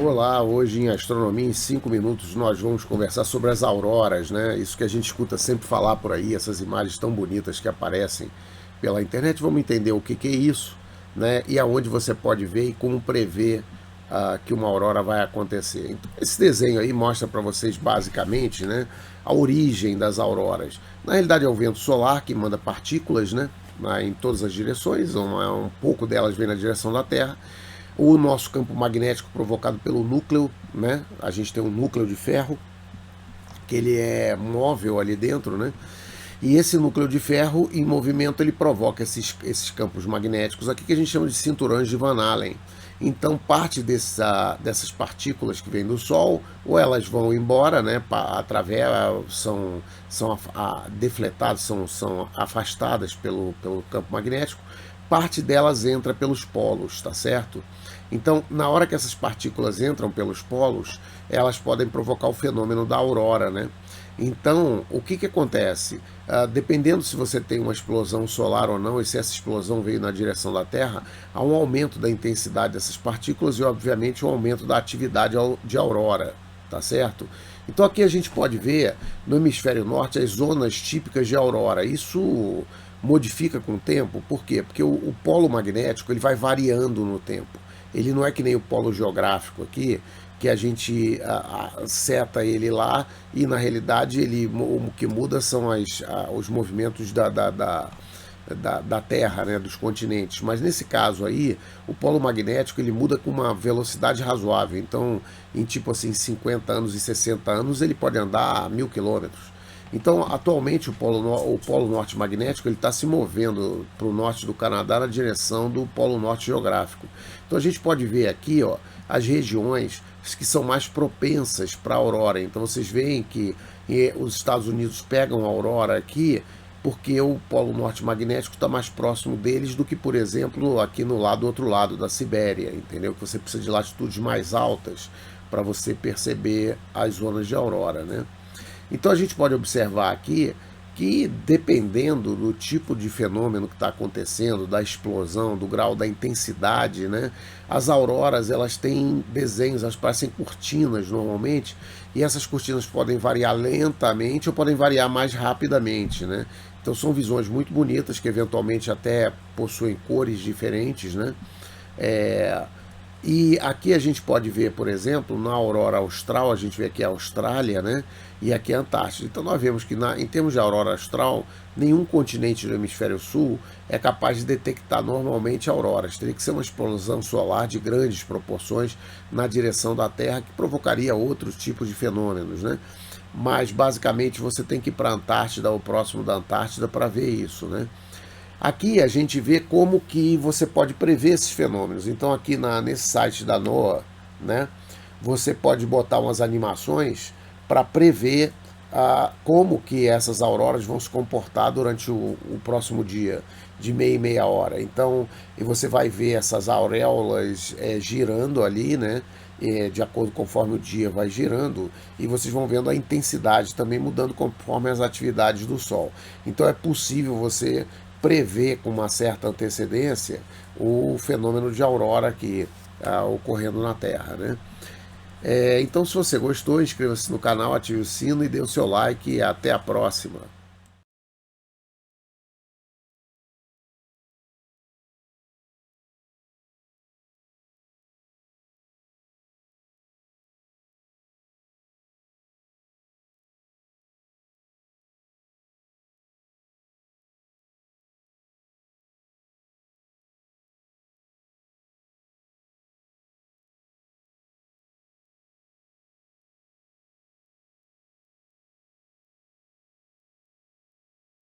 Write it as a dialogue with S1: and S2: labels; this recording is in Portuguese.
S1: Olá, hoje em Astronomia em 5 minutos nós vamos conversar sobre as auroras, né? Isso que a gente escuta sempre falar por aí, essas imagens tão bonitas que aparecem pela internet. Vamos entender o que é isso, né? E aonde você pode ver e como prever que uma aurora vai acontecer. Então, esse desenho aí mostra para vocês basicamente, né, a origem das auroras. Na realidade é o vento solar que manda partículas, né, em todas as direções, um pouco delas vem na direção da Terra. O nosso campo magnético provocado pelo núcleo, né? A gente tem um núcleo de ferro, que ele é móvel ali dentro, né? E esse núcleo de ferro em movimento ele provoca esses campos magnéticos aqui que a gente chama de cinturões de Van Allen. Então parte dessas partículas que vêm do Sol, ou elas vão embora, né, através, são defletadas, são afastadas pelo campo magnético, parte delas entra pelos polos, tá certo? Então, na hora que essas partículas entram pelos polos, elas podem provocar o fenômeno da aurora, né? Então, o que acontece? Dependendo se você tem uma explosão solar ou não, e se essa explosão veio na direção da Terra, há um aumento da intensidade dessas partículas e, obviamente, um aumento da atividade de aurora, tá certo? Então, aqui a gente pode ver, no hemisfério norte, as zonas típicas de aurora. Isso modifica com o tempo, por quê? Porque o polo magnético ele vai variando no tempo. Ele não é que nem o polo geográfico aqui, que a gente seta ele lá e na realidade o que muda são os movimentos da Terra, né, dos continentes. Mas nesse caso aí, o polo magnético ele muda com uma velocidade razoável. Então, em tipo assim, 50 anos e 60 anos, ele pode andar a 1000 quilômetros. Então, atualmente, o polo norte magnético está se movendo para o norte do Canadá na direção do polo norte geográfico. Então, a gente pode ver aqui ó, as regiões que são mais propensas para a aurora. Então, vocês veem que os Estados Unidos pegam a aurora aqui porque o polo norte magnético está mais próximo deles do que, por exemplo, aqui no outro lado da Sibéria, entendeu? Que você precisa de latitudes mais altas para você perceber as zonas de aurora, né? Então a gente pode observar aqui que dependendo do tipo de fenômeno que está acontecendo, da explosão, do grau da intensidade, né, as auroras elas têm desenhos, elas parecem cortinas normalmente, e essas cortinas podem variar lentamente ou podem variar mais rapidamente, né? Então são visões muito bonitas que eventualmente até possuem cores diferentes, né? E aqui a gente pode ver, por exemplo, na aurora austral, a gente vê aqui a Austrália, né? E aqui a Antártida. Então nós vemos que em termos de aurora austral, nenhum continente do hemisfério sul é capaz de detectar normalmente auroras. Teria que ser uma explosão solar de grandes proporções na direção da Terra que provocaria outros tipos de fenômenos, né? Mas basicamente você tem que ir para a Antártida ou próximo da Antártida para ver isso, né? Aqui a gente vê como que você pode prever esses fenômenos. Então aqui nesse site da NOAA, né, você pode botar umas animações para prever como que essas auroras vão se comportar durante o próximo dia, de meia e meia hora. Então, e você vai ver essas auréolas girando ali, né, de acordo conforme o dia vai girando, e vocês vão vendo a intensidade também mudando conforme as atividades do Sol. Então é possível você prever com uma certa antecedência o fenômeno de aurora aqui ocorrendo na Terra, né? Então, se você gostou, inscreva-se no canal, ative o sino e dê o seu like. E até a próxima.